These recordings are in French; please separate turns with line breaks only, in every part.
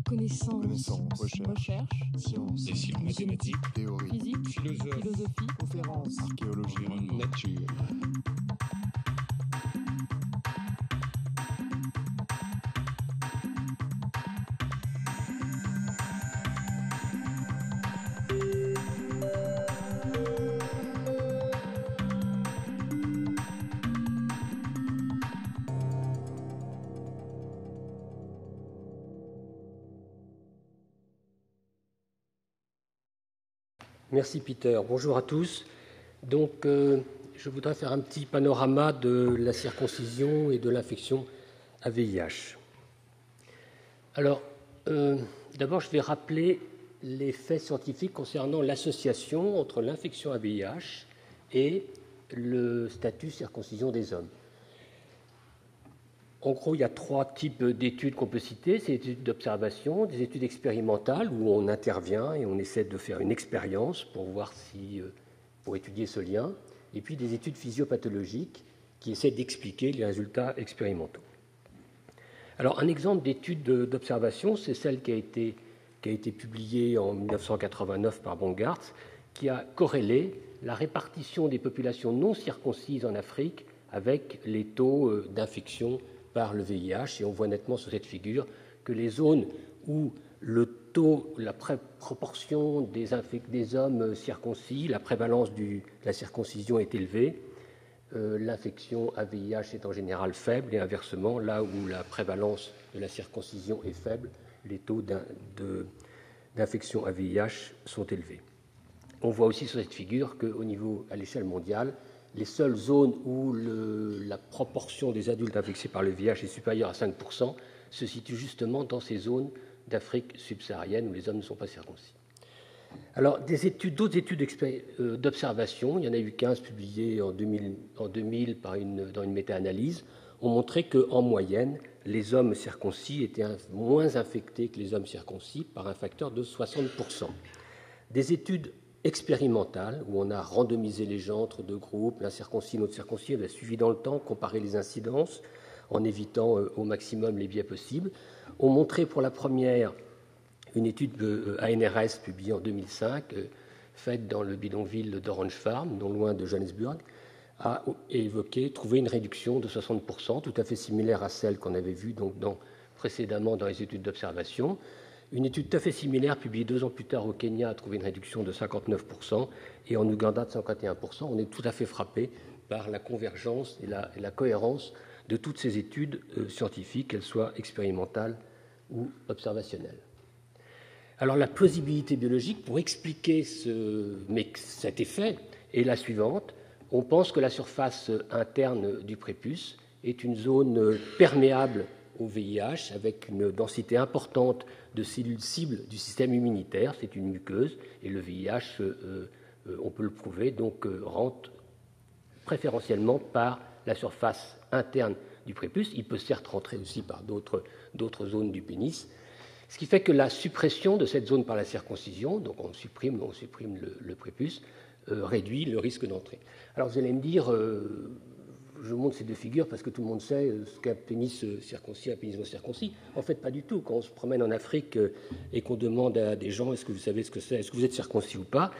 Connaissance, recherche, sciences,
mathématiques,
théorie,
physique,
philosophie, conférences, archéologie,
nature.
Merci Peter. Bonjour à tous. Donc, je voudrais faire un petit panorama de la circoncision et de l'infection à VIH. Alors, d'abord, je vais rappeler les faits scientifiques concernant l'association entre l'infection à VIH et le statut circoncision des hommes. En gros, il y a trois types d'études qu'on peut citer. C'est des études d'observation, des études expérimentales où on intervient et on essaie de faire une expérience pour voir pour étudier ce lien, et puis des études physiopathologiques qui essaient d'expliquer les résultats expérimentaux. Alors, un exemple d'étude d'observation, c'est celle qui a été publiée en 1989 par Bongartz, qui a corrélé la répartition des populations non circoncises en Afrique avec les taux d'infection par le VIH, et on voit nettement sur cette figure que les zones où le taux, la proportion des hommes circoncis, la prévalence de la circoncision est élevée, l'infection à VIH est en général faible, et inversement, là où la prévalence de la circoncision est faible, les taux d'infection à VIH sont élevés. On voit aussi sur cette figure qu'au niveau, à l'échelle mondiale, les seules zones où la proportion des adultes infectés par le VIH est supérieure à 5% se situent justement dans ces zones d'Afrique subsaharienne où les hommes ne sont pas circoncis. Alors, d'autres études d'observation, il y en a eu 15 publiées en 2000 dans une méta-analyse, ont montré qu'en moyenne, les hommes circoncis étaient moins infectés que les hommes circoncis par un facteur de 60%. Des études expérimentale, où on a randomisé les gens entre deux groupes, l'un circoncis, l'autre circoncis, on a suivi dans le temps, comparé les incidences, en évitant au maximum les biais possibles, ont montré pour la première une étude de ANRS publiée en 2005, faite dans le bidonville d'Orange Farm, non loin de Johannesburg, a trouvé une réduction de 60%, tout à fait similaire à celle qu'on avait vue donc précédemment dans les études d'observation. Une étude tout à fait similaire, publiée 2 ans plus tard au Kenya, a trouvé une réduction de 59%, et en Ouganda de 51%. On est tout à fait frappé par la convergence et la cohérence de toutes ces études scientifiques, qu'elles soient expérimentales ou observationnelles. Alors la plausibilité biologique pour expliquer cet effet est la suivante. On pense que la surface interne du prépuce est une zone perméable au VIH, avec une densité importante de cellules cibles du système immunitaire. C'est une muqueuse, et le VIH, on peut le prouver, donc rentre préférentiellement par la surface interne du prépuce. Il peut certes rentrer aussi par d'autres zones du pénis, ce qui fait que la suppression de cette zone par la circoncision, donc on supprime le prépuce, réduit le risque d'entrée. Alors vous allez me dire, je vous montre ces deux figures parce que tout le monde sait ce qu'un pénis circoncis, un pénis non circoncis. En fait, pas du tout. Quand on se promène en Afrique et qu'on demande à des gens est-ce que vous savez ce que c'est, est-ce que vous êtes circoncis ou pas,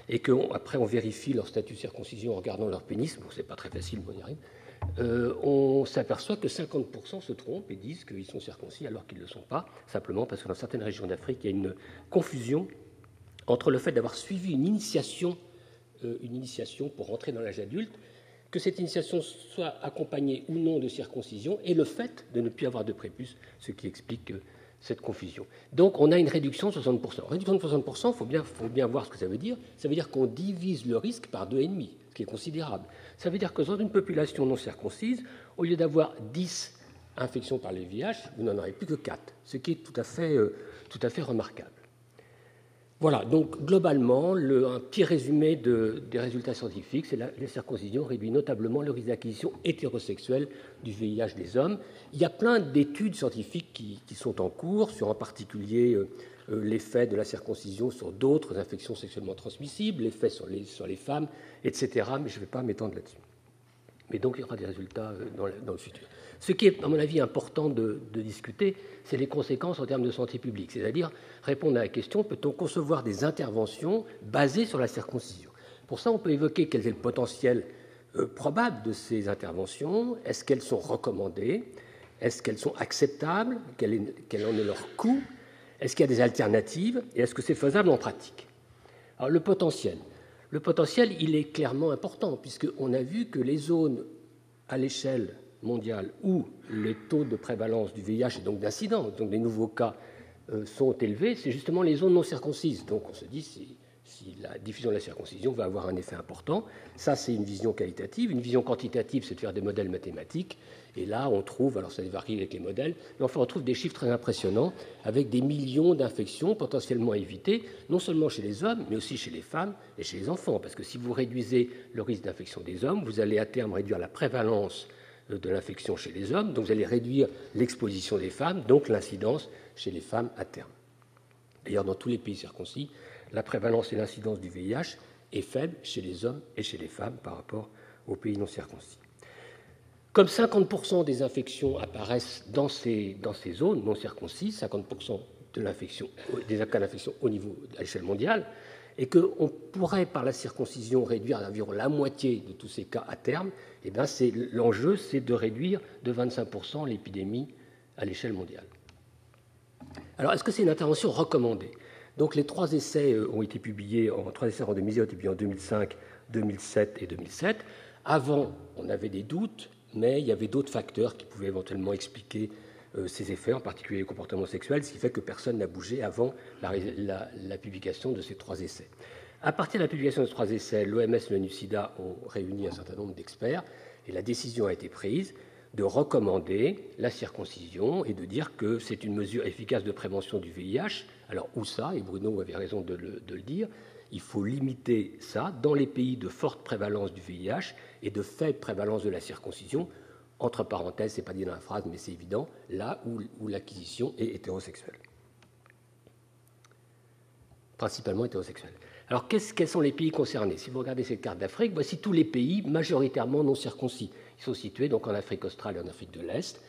et qu'après on vérifie leur statut de circoncision en regardant leur pénis, bon, c'est pas très facile, mais on y arrive, on s'aperçoit que 50% se trompent et disent qu'ils sont circoncis alors qu'ils ne le sont pas, simplement parce que dans certaines régions d'Afrique, il y a une confusion entre le fait d'avoir suivi une initiation pour rentrer dans l'âge adulte, que cette initiation soit accompagnée ou non de circoncision, et le fait de ne plus avoir de prépuce, ce qui explique cette confusion. Donc on a une réduction de 60%. Réduction de 60%, il faut bien voir ce que ça veut dire. Ça veut dire qu'on divise le risque par 2,5, ce qui est considérable. Ça veut dire que dans une population non circoncise, au lieu d'avoir 10 infections par les VIH, vous n'en aurez plus que 4, ce qui est tout à fait remarquable. Voilà, donc globalement, un petit résumé des résultats scientifiques, c'est la circoncision réduit notablement le risque d'acquisition hétérosexuelle du VIH des hommes. Il y a plein d'études scientifiques qui sont en cours, sur en particulier l'effet de la circoncision sur d'autres infections sexuellement transmissibles, l'effet sur les femmes, etc., mais je ne vais pas m'étendre là-dessus. Mais donc il y aura des résultats dans le futur. Ce qui est, à mon avis, important de discuter, c'est les conséquences en termes de santé publique, c'est-à-dire répondre à la question, peut-on concevoir des interventions basées sur la circoncision? Pour ça, on peut évoquer quel est le potentiel probable de ces interventions. Est-ce qu'elles sont recommandées? Est-ce qu'elles sont acceptables? Quel en est leur coût? Est-ce qu'il y a des alternatives? Et est-ce que c'est faisable en pratique? Alors, le potentiel, il est clairement important, puisqu'on a vu que les zones à l'échelle mondiale où les taux de prévalence du VIH et donc d'incidence, donc des nouveaux cas, sont élevés, c'est justement les zones non circoncises. Donc on se dit si la diffusion de la circoncision va avoir un effet important. Ça, c'est une vision qualitative. Une vision quantitative, c'est de faire des modèles mathématiques. Et là, on trouve, alors ça varie avec les modèles, mais enfin on trouve des chiffres très impressionnants avec des millions d'infections potentiellement évitées, non seulement chez les hommes, mais aussi chez les femmes et chez les enfants. Parce que si vous réduisez le risque d'infection des hommes, vous allez à terme réduire la prévalence de l'infection chez les hommes, donc vous allez réduire l'exposition des femmes, donc l'incidence chez les femmes à terme. D'ailleurs, dans tous les pays circoncis, la prévalence et l'incidence du VIH est faible chez les hommes et chez les femmes par rapport aux pays non circoncis. Comme 50% des infections apparaissent dans ces zones non circoncises, 50% des cas d'infection au niveau à l'échelle mondiale, et qu'on pourrait, par la circoncision, réduire à environ la moitié de tous ces cas à terme, eh bien, l'enjeu, c'est de réduire de 25% l'épidémie à l'échelle mondiale. Alors, est-ce que c'est une intervention recommandée? Donc, les 3 essais ont été publiés, 3 essais randomisés ont été publiés en 2005, 2007 et 2007. Avant, on avait des doutes, mais il y avait d'autres facteurs qui pouvaient éventuellement expliquer ces effets, en particulier les comportements sexuels, ce qui fait que personne n'a bougé avant la publication de ces 3 essais. À partir de la publication de ces 3 essais, l'OMS et l'ONU-SIDA ont réuni un certain nombre d'experts et la décision a été prise de recommander la circoncision et de dire que c'est une mesure efficace de prévention du VIH. Alors où ça? Et Bruno avait raison de le dire. Il faut limiter ça dans les pays de forte prévalence du VIH et de faible prévalence de la circoncision. Entre parenthèses, ce n'est pas dit dans la phrase, mais c'est évident, là où l'acquisition est hétérosexuelle. Principalement hétérosexuelle. Alors, quels sont les pays concernés? Si vous regardez cette carte d'Afrique, voici tous les pays majoritairement non circoncis. Ils sont situés donc en Afrique australe et en Afrique de l'Est.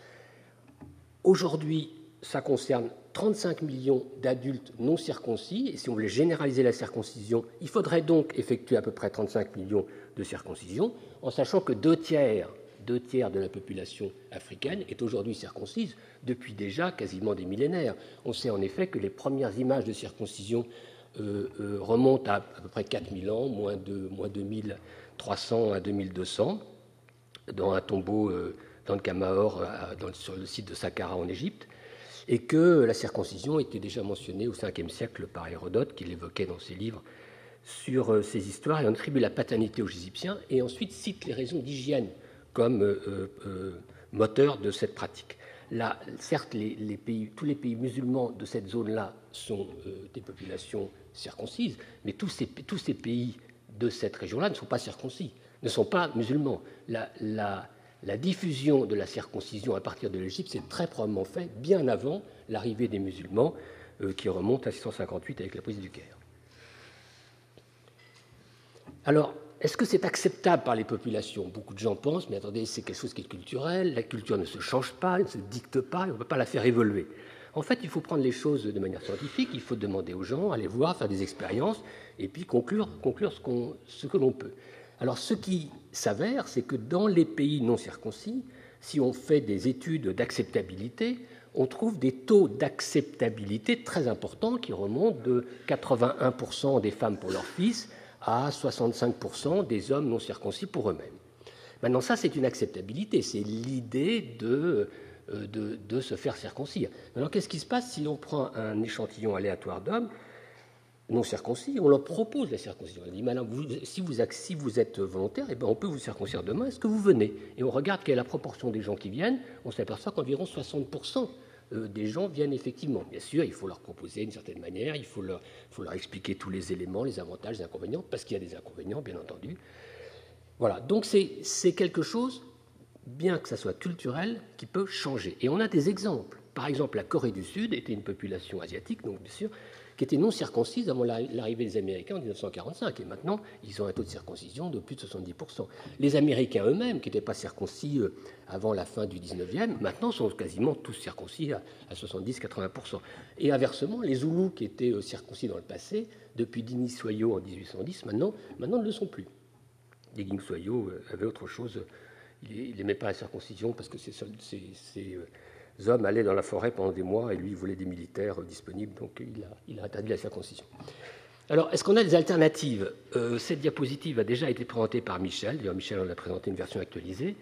Aujourd'hui, ça concerne 35 millions d'adultes non circoncis, et si on voulait généraliser la circoncision, il faudrait donc effectuer à peu près 35 millions de circoncisions, en sachant que 2 tiers de la population africaine est aujourd'hui circoncise depuis déjà quasiment des millénaires. On sait en effet que les premières images de circoncision remontent à peu près 4000 ans, moins 2300 à 2200, dans un tombeau dans le Kamaor, sur le site de Saqqara en Égypte, et que la circoncision était déjà mentionnée au 5e siècle par Hérodote, qui l'évoquait dans ses livres sur ces histoires, et on attribue la paternité aux Égyptiens, et ensuite cite les raisons d'hygiène comme moteur de cette pratique. Là, certes, tous les pays musulmans de cette zone-là sont des populations circoncises, mais tous ces pays de cette région-là ne sont pas circoncis, ne sont pas musulmans. La diffusion de la circoncision à partir de l'Égypte s'est très probablement fait bien avant l'arrivée des musulmans, qui remonte à 658 avec la prise du Caire. Alors, est-ce que c'est acceptable par les populations? Beaucoup de gens pensent, mais attendez, c'est quelque chose qui est culturel, la culture ne se change pas, elle ne se dicte pas, et on ne peut pas la faire évoluer. En fait, il faut prendre les choses de manière scientifique, il faut demander aux gens, aller voir, faire des expériences, et puis conclure ce que l'on peut. Alors, ce qui s'avère, c'est que dans les pays non circoncis, si on fait des études d'acceptabilité, on trouve des taux d'acceptabilité très importants qui remontent de 81% des femmes pour leurs fils à 65% des hommes non circoncis pour eux-mêmes. Maintenant, ça, c'est une acceptabilité, c'est l'idée de se faire circoncire. Maintenant, qu'est-ce qui se passe si on prend un échantillon aléatoire d'hommes non circoncis, on leur propose la circoncision. On dit, madame, si vous êtes volontaire, eh bien, on peut vous circoncire demain, est-ce que vous venez? Et on regarde quelle est la proportion des gens qui viennent, on s'aperçoit qu'environ 60% des gens viennent effectivement. Bien sûr, il faut leur proposer d'une certaine manière, il faut leur expliquer tous les éléments, les avantages, les inconvénients, parce qu'il y a des inconvénients, bien entendu. Voilà, donc c'est quelque chose, bien que ça soit culturel, qui peut changer. Et on a des exemples Par exemple, la Corée du Sud était une population asiatique, donc bien sûr, qui était non circoncise avant l'arrivée des Américains en 1945. Et maintenant, ils ont un taux de circoncision de plus de 70%. Les Américains eux-mêmes, qui n'étaient pas circoncis avant la fin du 19e, maintenant sont quasiment tous circoncis à 70-80%. Et inversement, les Zoulous, qui étaient circoncis dans le passé, depuis Dini Soyo en 1810, maintenant ne le sont plus. Dini Soyo avait autre chose. Il n'aimait pas la circoncision parce que ces hommes allaient dans la forêt pendant des mois et lui, il voulait des militaires disponibles, donc il a interdit la circoncision. Alors, est-ce qu'on a des alternatives ? Cette diapositive a déjà été présentée par Michel. D'ailleurs, Michel en a présenté une version actualisée.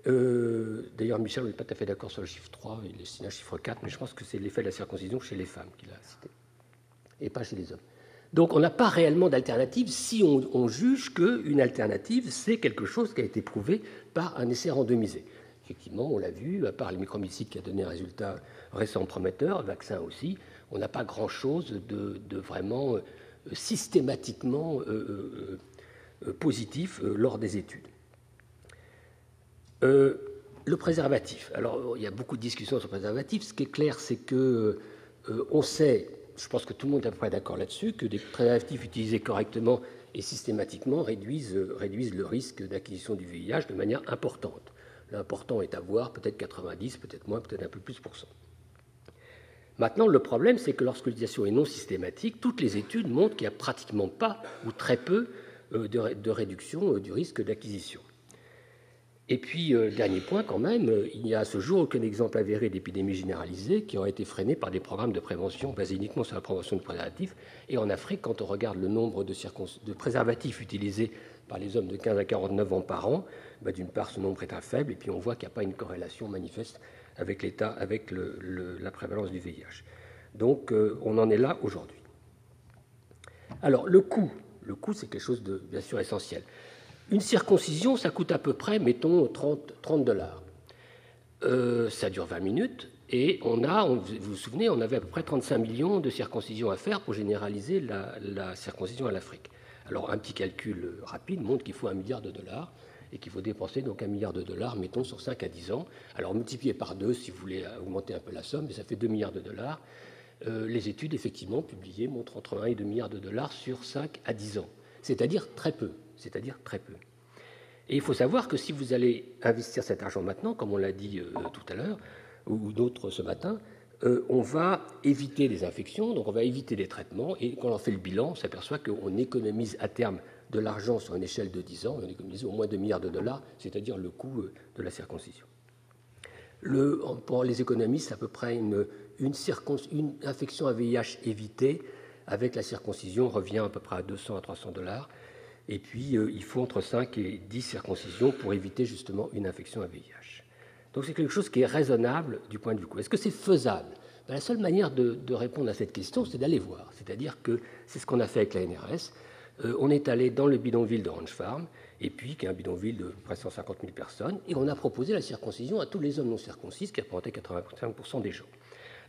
D'ailleurs, Michel n'est pas tout à fait d'accord sur le chiffre 3, il a signé un chiffre 4, mais je pense que c'est l'effet de la circoncision chez les femmes qu'il a cité, et pas chez les hommes. Donc, on n'a pas réellement d'alternative si on juge qu'une alternative, c'est quelque chose qui a été prouvé par un essai randomisé. Effectivement, on l'a vu, à part le micromycite qui a donné un résultat récent prometteur, vaccin aussi, on n'a pas grand-chose de vraiment systématiquement positif lors des études. Le préservatif. Alors, il y a beaucoup de discussions sur le préservatif. Ce qui est clair, c'est que on sait, je pense que tout le monde est à peu près d'accord là-dessus, que des préservatifs utilisés correctement et systématiquement réduisent le risque d'acquisition du VIH de manière importante. L'important est à voir, peut-être 90, peut-être moins, peut-être un peu plus %. Maintenant, le problème, c'est que lorsque l'utilisation est non systématique, toutes les études montrent qu'il n'y a pratiquement pas ou très peu de réduction du risque d'acquisition. Et puis, dernier point quand même, il n'y a à ce jour aucun exemple avéré d'épidémie généralisée qui aurait été freinée par des programmes de prévention basés uniquement sur la prévention de préservatifs. Et en Afrique, quand on regarde le nombre de préservatifs utilisés par les hommes de 15 à 49 ans par an, d'une part, ce nombre est très faible, et puis on voit qu'il n'y a pas une corrélation manifeste avec la prévalence du VIH. Donc, on en est là aujourd'hui. Alors, le coût, c'est quelque chose de, bien sûr, essentiel. Une circoncision, ça coûte à peu près, mettons, $30. Ça dure 20 minutes, et vous vous souvenez, on avait à peu près 35 millions de circoncisions à faire pour généraliser la circoncision à l'Afrique. Alors, un petit calcul rapide montre qu'il faut $1 milliard, et qu'il faut dépenser donc $1 milliard, mettons, sur 5 à 10 ans. Alors, multiplié par 2 si vous voulez augmenter un peu la somme, mais ça fait $2 milliards. Les études, effectivement, publiées, montrent entre 1 et $2 milliards sur 5 à 10 ans. C'est-à-dire très peu. Et il faut savoir que si vous allez investir cet argent maintenant, comme on l'a dit tout à l'heure, ou d'autres ce matin, on va éviter des infections, donc on va éviter des traitements, et quand on fait le bilan, on s'aperçoit qu'on économise à terme de l'argent sur une échelle de 10 ans, on économise au moins $2 milliards, c'est-à-dire le coût de la circoncision. Pour les économistes, c'est à peu près une infection à VIH évitée avec la circoncision revient à peu près à $200 à $300. Et puis, il faut entre 5 et 10 circoncisions pour éviter justement une infection à VIH. Donc, c'est quelque chose qui est raisonnable du point de vue coût. Est-ce que c'est faisable ? La seule manière de répondre à cette question, c'est d'aller voir. C'est-à-dire que c'est ce qu'on a fait avec la NRS. On est allé dans le bidonville d'Orange Farm, et puis, qui est un bidonville de près de 150 000 personnes, et on a proposé la circoncision à tous les hommes non circoncis, ce qui représentait 85% des gens.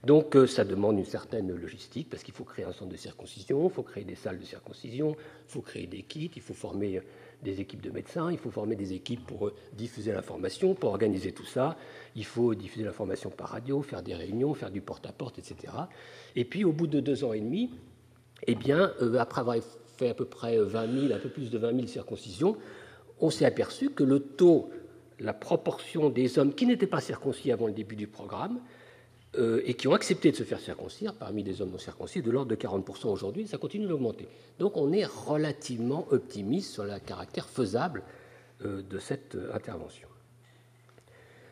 Donc, ça demande une certaine logistique, parce qu'il faut créer un centre de circoncision, il faut créer des salles de circoncision, il faut créer des kits, il faut former des équipes de médecins, il faut former des équipes pour diffuser l'information, pour organiser tout ça, il faut diffuser l'information par radio, faire des réunions, faire du porte-à-porte, etc. Et puis, au bout de 2 ans et demi, eh bien, après avoir fait à peu près 20 000, un peu plus de 20 000 circoncisions, on s'est aperçu que le taux, la proportion des hommes qui n'étaient pas circoncis avant le début du programme, et qui ont accepté de se faire circoncire, parmi les hommes non circoncis, de l'ordre de 40% aujourd'hui, ça continue d'augmenter. Donc on est relativement optimiste sur le caractère faisable de cette intervention.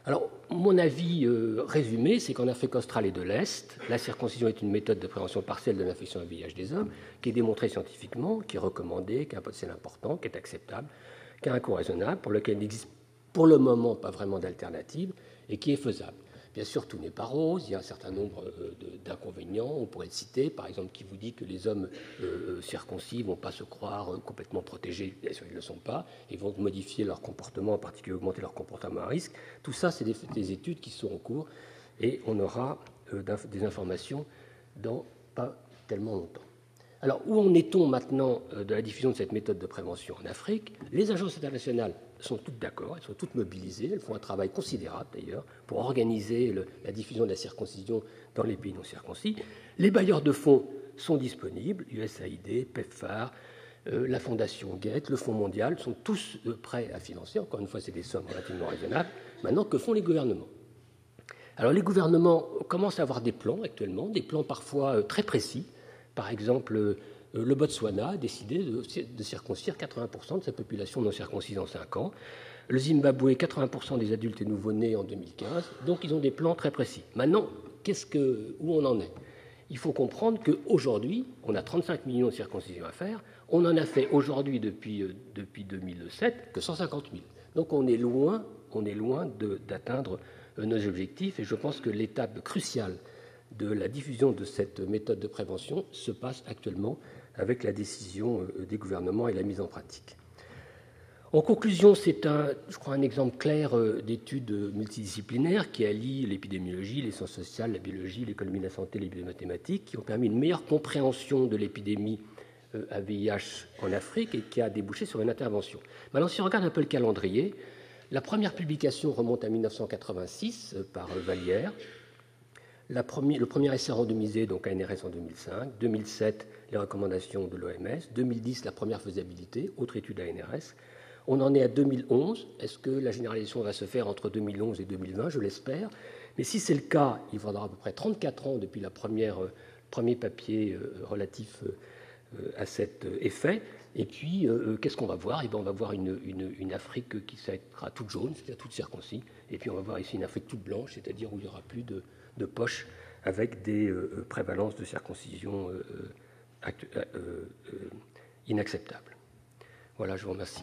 Alors, mon avis résumé, c'est qu'en Afrique australe et de l'Est, la circoncision est une méthode de prévention partielle de l'infection à VIH des hommes, qui est démontrée scientifiquement, qui est recommandée, qui a un potentiel important, qui est acceptable, qui a un coût raisonnable, pour lequel il n'existe pour le moment pas vraiment d'alternative, et qui est faisable. Bien sûr, tout n'est pas rose, il y a un certain nombre d'inconvénients, on pourrait le citer, par exemple, qui vous dit que les hommes circoncis ne vont pas se croire complètement protégés, bien sûr, ils ne le sont pas, ils vont modifier leur comportement, en particulier augmenter leur comportement à risque. Tout ça, c'est des études qui sont en cours, et on aura des informations dans pas tellement longtemps. Alors, où en est-on maintenant de la diffusion de cette méthode de prévention en Afrique? Les agences internationales sont toutes d'accord, elles sont toutes mobilisées, elles font un travail considérable d'ailleurs pour organiser la diffusion de la circoncision dans les pays non circoncis. Les bailleurs de fonds sont disponibles, USAID, PEPFAR, la Fondation Gates, le Fonds mondial, sont tous prêts à financer. Encore une fois, c'est des sommes relativement raisonnables. Maintenant, que font les gouvernements? Alors, les gouvernements commencent à avoir des plans actuellement, des plans parfois très précis. Par exemple, le Botswana a décidé de circoncire 80% de sa population non circoncise en 5 ans. Le Zimbabwe, 80% des adultes et nouveau-nés en 2015. Donc, ils ont des plans très précis. Maintenant, où on en est? Il faut comprendre qu'aujourd'hui, on a 35 millions de circoncisions à faire. On en a fait aujourd'hui, depuis 2007, que 150 000. Donc, on est loin d'atteindre nos objectifs. Et je pense que l'étape cruciale de la diffusion de cette méthode de prévention se passe actuellement avec la décision des gouvernements et la mise en pratique. En conclusion, c'est je crois, un exemple clair d'études multidisciplinaires qui allient l'épidémiologie, les sciences sociales, la biologie, l'économie de la santé, les biomathématiques, qui ont permis une meilleure compréhension de l'épidémie à VIH en Afrique et qui a débouché sur une intervention. Maintenant, si on regarde un peu le calendrier, la première publication remonte à 1986 par Vallière. Le premier essai randomisé, donc ANRS en 2005, 2007, les recommandations de l'OMS, 2010, la première faisabilité, autre étude ANRS. On en est à 2011. Est-ce que la généralisation va se faire entre 2011 et 2020? Je l'espère. Mais si c'est le cas, il faudra à peu près 34 ans depuis le premier papier relatif à cet effet. Et puis, qu'est-ce qu'on va voir? On va voir une Afrique qui sera toute jaune, c'est-à-dire toute circoncis. Et puis, on va voir ici une Afrique toute blanche, c'est-à-dire où il n'y aura plus de poches avec des prévalences de circoncision inacceptables. Voilà, je vous remercie.